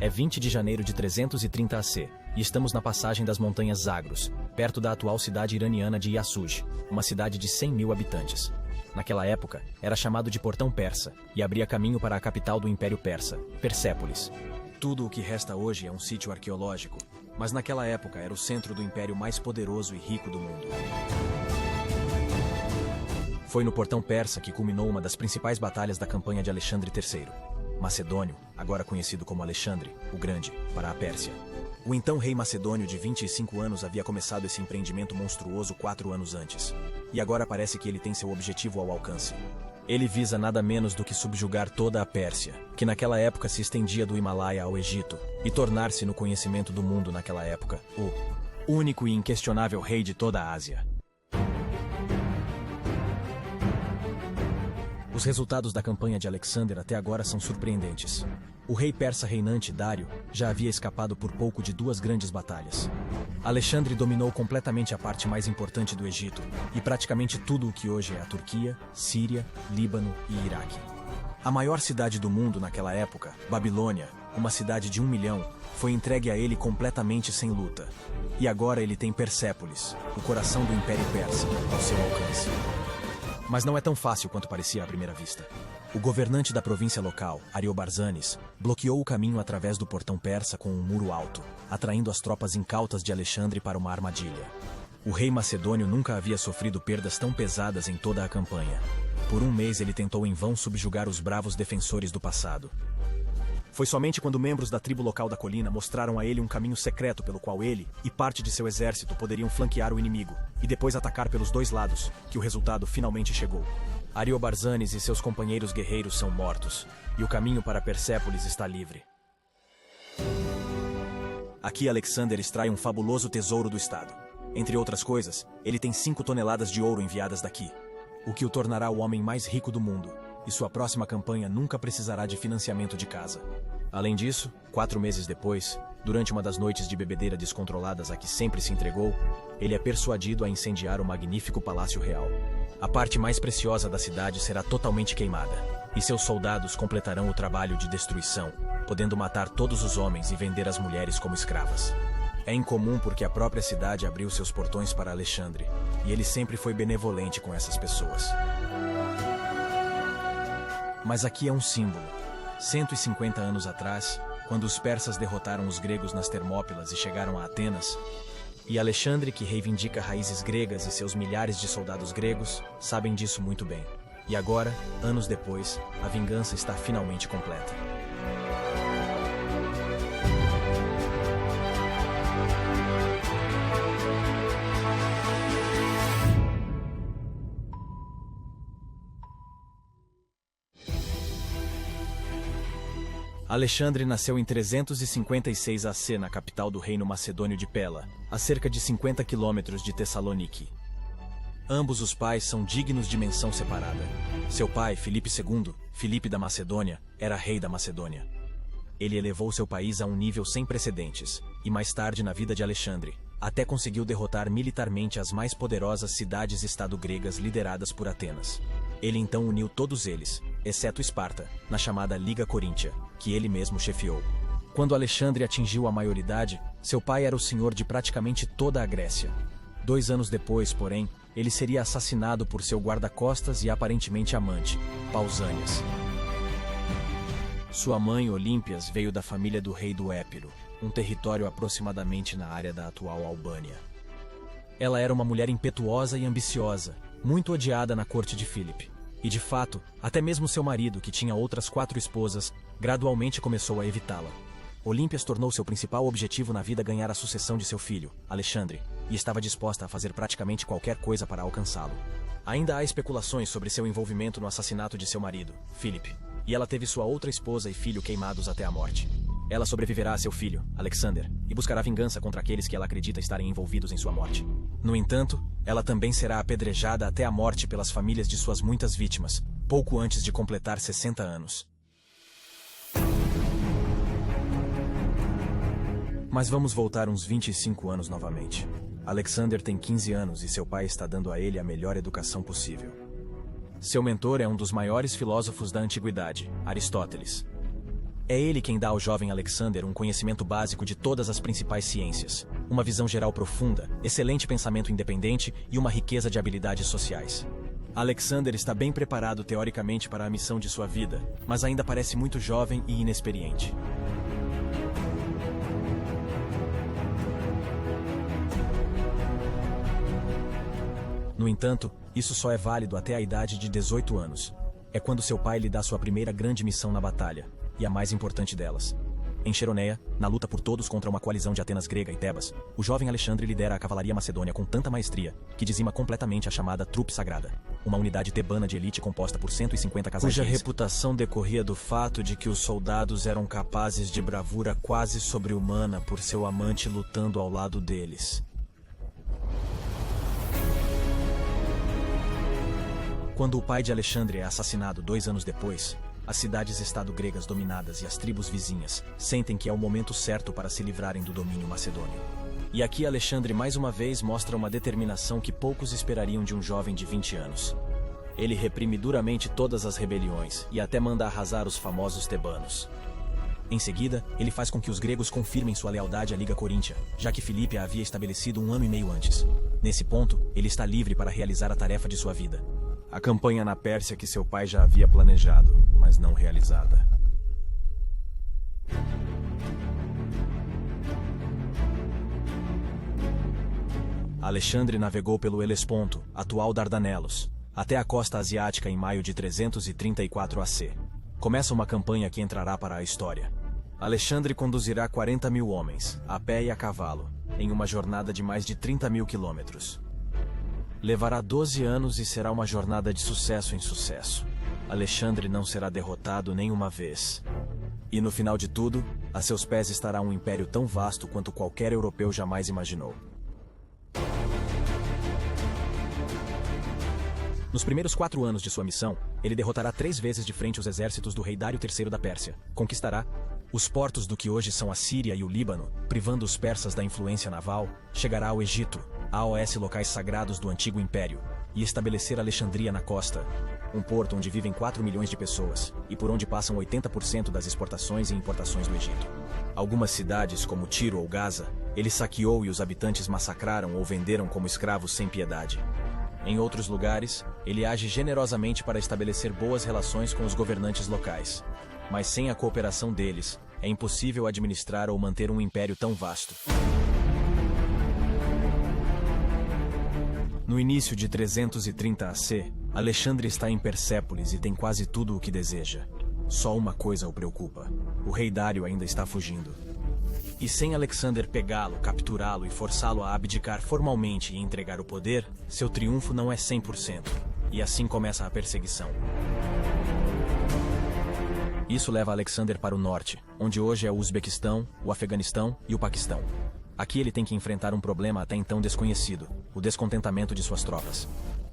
É 20 de janeiro de 330 AC, e estamos na passagem das montanhas Zagros, perto da atual cidade iraniana de Yassuj, uma cidade de 100 mil habitantes. Naquela época, era chamado de Portão Persa, e abria caminho para a capital do Império Persa, Persépolis. Tudo o que resta hoje é um sítio arqueológico, mas naquela época era o centro do império mais poderoso e rico do mundo. Foi no Portão Persa que culminou uma das principais batalhas da campanha de Alexandre III, Macedônio, agora conhecido como Alexandre, o Grande, para a Pérsia. O então rei macedônio de 25 anos havia começado esse empreendimento monstruoso 4 anos antes. E agora parece que ele tem seu objetivo ao alcance. Ele visa nada menos do que subjugar toda a Pérsia, que naquela época se estendia do Himalaia ao Egito, e tornar-se no conhecimento do mundo naquela época, o único e inquestionável rei de toda a Ásia. Os resultados da campanha de Alexander até agora são surpreendentes. O rei persa reinante Dário já havia escapado por pouco de 2 grandes batalhas. Alexandre dominou completamente a parte mais importante do Egito e praticamente tudo o que hoje é a Turquia, Síria, Líbano e Iraque. A maior cidade do mundo naquela época, Babilônia, uma cidade de 1 milhão, foi entregue a ele completamente sem luta. E agora ele tem Persépolis, o coração do Império Persa, ao seu alcance. Mas não é tão fácil quanto parecia à primeira vista. O governante da província local, Ariobarzanes, bloqueou o caminho através do portão persa com um muro alto, atraindo as tropas incautas de Alexandre para uma armadilha. O rei macedônio nunca havia sofrido perdas tão pesadas em toda a campanha. Por 1 mês ele tentou em vão subjugar os bravos defensores do passado. Foi somente quando membros da tribo local da colina mostraram a ele um caminho secreto pelo qual ele e parte de seu exército poderiam flanquear o inimigo e depois atacar pelos 2 lados, que o resultado finalmente chegou. Ariobarzanes e seus companheiros guerreiros são mortos, e o caminho para Persépolis está livre. Aqui Alexander extrai um fabuloso tesouro do estado. Entre outras coisas, ele tem 5 toneladas de ouro enviadas daqui, o que o tornará o homem mais rico do mundo, e sua próxima campanha nunca precisará de financiamento de casa. Além disso, 4 meses depois, durante uma das noites de bebedeira descontroladas a que sempre se entregou, ele é persuadido a incendiar o magnífico Palácio Real. A parte mais preciosa da cidade será totalmente queimada, e seus soldados completarão o trabalho de destruição, podendo matar todos os homens e vender as mulheres como escravas. É incomum porque a própria cidade abriu seus portões para Alexandre, e ele sempre foi benevolente com essas pessoas. Mas aqui é um símbolo. 150 anos atrás, quando os persas derrotaram os gregos nas Termópilas e chegaram a Atenas, e Alexandre, que reivindica raízes gregas e seus milhares de soldados gregos, sabem disso muito bem. E agora, anos depois, a vingança está finalmente completa. Alexandre nasceu em 356 AC na capital do reino macedônio de Pela, a cerca de 50 quilômetros de Tessalonique. Ambos os pais são dignos de menção separada. Seu pai, Filipe II, Filipe da Macedônia, era rei da Macedônia. Ele elevou seu país a um nível sem precedentes, e mais tarde na vida de Alexandre, até conseguiu derrotar militarmente as mais poderosas cidades-estado gregas lideradas por Atenas. Ele então uniu todos eles, exceto Esparta, na chamada Liga Coríntia, que ele mesmo chefiou. Quando Alexandre atingiu a maioridade, seu pai era o senhor de praticamente toda a Grécia. 2 anos depois, porém, ele seria assassinado por seu guarda-costas e aparentemente amante, Pausânias. Sua mãe, Olímpias, veio da família do rei do Épiro, um território aproximadamente na área da atual Albânia. Ela era uma mulher impetuosa e ambiciosa, muito odiada na corte de Filipe. E de fato, até mesmo seu marido, que tinha outras 4 esposas, gradualmente começou a evitá-la. Olímpias tornou seu principal objetivo na vida ganhar a sucessão de seu filho, Alexandre, e estava disposta a fazer praticamente qualquer coisa para alcançá-lo. Ainda há especulações sobre seu envolvimento no assassinato de seu marido, Filipe, e ela teve sua outra esposa e filho queimados até a morte. Ela sobreviverá a seu filho, Alexander, e buscará vingança contra aqueles que ela acredita estarem envolvidos em sua morte. No entanto, ela também será apedrejada até a morte pelas famílias de suas muitas vítimas, pouco antes de completar 60 anos. Mas vamos voltar uns 25 anos novamente. Alexander tem 15 anos e seu pai está dando a ele a melhor educação possível. Seu mentor é um dos maiores filósofos da antiguidade, Aristóteles. É ele quem dá ao jovem Alexander um conhecimento básico de todas as principais ciências, uma visão geral profunda, excelente pensamento independente e uma riqueza de habilidades sociais. Alexander está bem preparado teoricamente para a missão de sua vida, mas ainda parece muito jovem e inexperiente. No entanto, isso só é válido até a idade de 18 anos. É quando seu pai lhe dá sua primeira grande missão na batalha, e a mais importante delas. Em Cheroneia, na luta por todos contra uma coalizão de Atenas grega e Tebas, o jovem Alexandre lidera a cavalaria macedônia com tanta maestria que dizima completamente a chamada Trupe Sagrada, uma unidade tebana de elite composta por 150 casais cuja reputação decorria do fato de que os soldados eram capazes de bravura quase sobre-humana por seu amante lutando ao lado deles. Quando o pai de Alexandre é assassinado 2 anos depois, as cidades-estado gregas dominadas e as tribos vizinhas sentem que é o momento certo para se livrarem do domínio macedônio. E aqui Alexandre mais uma vez mostra uma determinação que poucos esperariam de um jovem de 20 anos. Ele reprime duramente todas as rebeliões e até manda arrasar os famosos tebanos. Em seguida, ele faz com que os gregos confirmem sua lealdade à Liga Coríntia, já que Filipe a havia estabelecido 1 ano e meio antes. Nesse ponto, ele está livre para realizar a tarefa de sua vida. A campanha na Pérsia que seu pai já havia planejado, mas não realizada. Alexandre navegou pelo Helesponto, atual Dardanelos, até a costa asiática em maio de 334 AC. Começa uma campanha que entrará para a história. Alexandre conduzirá 40.000 homens, a pé e a cavalo, em uma jornada de mais de 30.000 quilômetros. Levará 12 anos e será uma jornada de sucesso em sucesso. Alexandre não será derrotado nenhuma vez. E no final de tudo, a seus pés estará um império tão vasto quanto qualquer europeu jamais imaginou. Nos primeiros 4 anos de sua missão, ele derrotará 3 vezes de frente os exércitos do rei Dário III da Pérsia. Conquistará os portos do que hoje são a Síria e o Líbano, privando os persas da influência naval, chegará ao Egito, AOS locais sagrados do antigo império, e estabelecer Alexandria na costa, um porto onde vivem 4 milhões de pessoas, e por onde passam 80% das exportações e importações do Egito. Algumas cidades, como Tiro ou Gaza, ele saqueou e os habitantes massacraram ou venderam como escravos sem piedade. Em outros lugares, ele age generosamente para estabelecer boas relações com os governantes locais. Mas sem a cooperação deles, é impossível administrar ou manter um império tão vasto. No início de 330 AC, Alexandre está em Persépolis e tem quase tudo o que deseja. Só uma coisa o preocupa: o rei Dário ainda está fugindo. E sem Alexander pegá-lo, capturá-lo e forçá-lo a abdicar formalmente e entregar o poder, seu triunfo não é 100%. E assim começa a perseguição. Isso leva Alexander para o norte, onde hoje é o Uzbequistão, o Afeganistão e o Paquistão. Aqui ele tem que enfrentar um problema até então desconhecido: o descontentamento de suas tropas.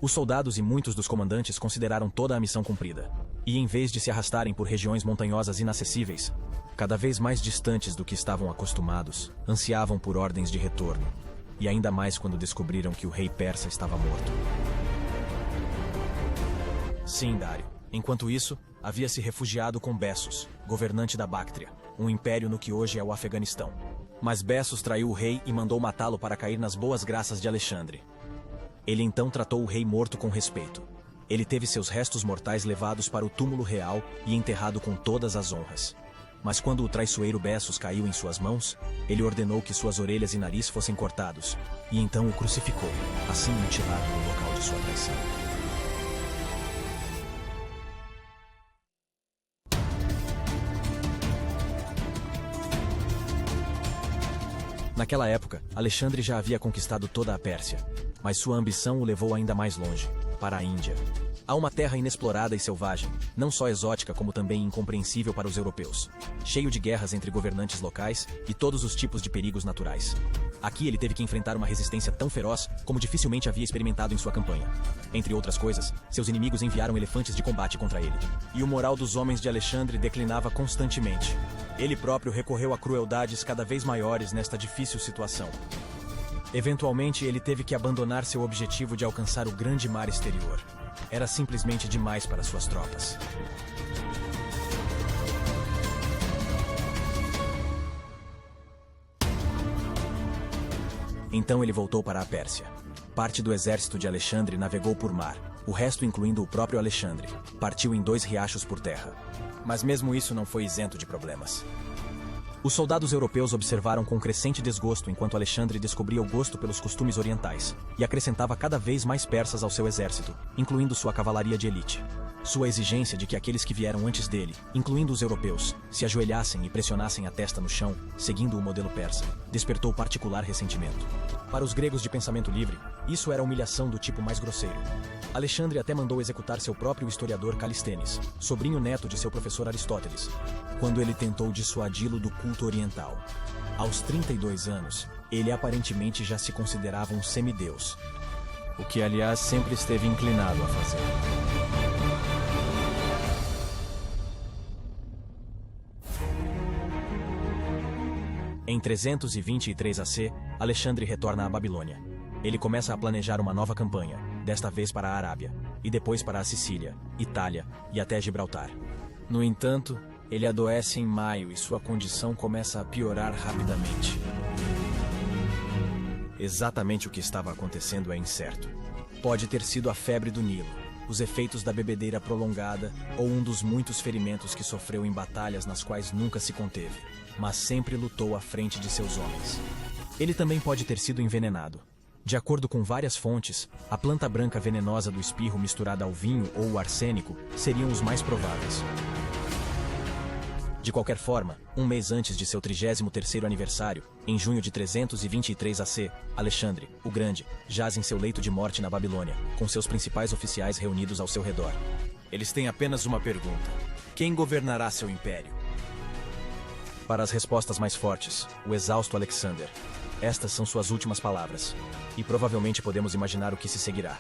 Os soldados e muitos dos comandantes consideraram toda a missão cumprida. E em vez de se arrastarem por regiões montanhosas inacessíveis, cada vez mais distantes do que estavam acostumados, ansiavam por ordens de retorno. E ainda mais quando descobriram que o rei persa estava morto. Sim, Dário. Enquanto isso, havia se refugiado com Bessos, governante da Báctria, um império no que hoje é o Afeganistão. Mas Bessos traiu o rei e mandou matá-lo para cair nas boas graças de Alexandre. Ele então tratou o rei morto com respeito. Ele teve seus restos mortais levados para o túmulo real e enterrado com todas as honras. Mas quando o traiçoeiro Bessos caiu em suas mãos, ele ordenou que suas orelhas e nariz fossem cortados, e então o crucificou, assim mutilado no local de sua traição. Naquela época, Alexandre já havia conquistado toda a Pérsia, mas sua ambição o levou ainda mais longe, para a Índia. Há uma terra inexplorada e selvagem, não só exótica como também incompreensível para os europeus, cheio de guerras entre governantes locais e todos os tipos de perigos naturais. Aqui ele teve que enfrentar uma resistência tão feroz como dificilmente havia experimentado em sua campanha. Entre outras coisas, seus inimigos enviaram elefantes de combate contra ele, e o moral dos homens de Alexandre declinava constantemente. Ele próprio recorreu a crueldades cada vez maiores nesta difícil situação. Eventualmente, ele teve que abandonar seu objetivo de alcançar o grande mar exterior. Era simplesmente demais para suas tropas. Então ele voltou para a Pérsia. Parte do exército de Alexandre navegou por mar, o resto, incluindo o próprio Alexandre, partiu em 2 riachos por terra. Mas mesmo isso não foi isento de problemas. Os soldados europeus observaram com crescente desgosto enquanto Alexandre descobria o gosto pelos costumes orientais e acrescentava cada vez mais persas ao seu exército, incluindo sua cavalaria de elite. Sua exigência de que aqueles que vieram antes dele, incluindo os europeus, se ajoelhassem e pressionassem a testa no chão, seguindo o modelo persa, despertou particular ressentimento. Para os gregos de pensamento livre, isso era humilhação do tipo mais grosseiro. Alexandre até mandou executar seu próprio historiador Calistênes, sobrinho neto de seu professor Aristóteles, quando ele tentou dissuadi-lo do culto oriental. Aos 32 anos, ele aparentemente já se considerava um semideus, o que aliás sempre esteve inclinado a fazer. Em 323 AC, Alexandre retorna à Babilônia. Ele começa a planejar uma nova campanha, desta vez para a Arábia, e depois para a Sicília, Itália e até Gibraltar. No entanto, ele adoece em maio e sua condição começa a piorar rapidamente. Exatamente o que estava acontecendo é incerto. Pode ter sido a febre do Nilo, os efeitos da bebedeira prolongada ou um dos muitos ferimentos que sofreu em batalhas nas quais nunca se conteve, mas sempre lutou à frente de seus homens. Ele também pode ter sido envenenado. De acordo com várias fontes, a planta branca venenosa do espirro misturada ao vinho ou o arsênico seriam os mais prováveis. De qualquer forma, um mês antes de seu 33º aniversário, em junho de 323 AC, Alexandre, o Grande, jaz em seu leito de morte na Babilônia, com seus principais oficiais reunidos ao seu redor. Eles têm apenas uma pergunta: quem governará seu império? Para as respostas mais fortes, o exausto Alexander. Estas são suas últimas palavras. E provavelmente podemos imaginar o que se seguirá.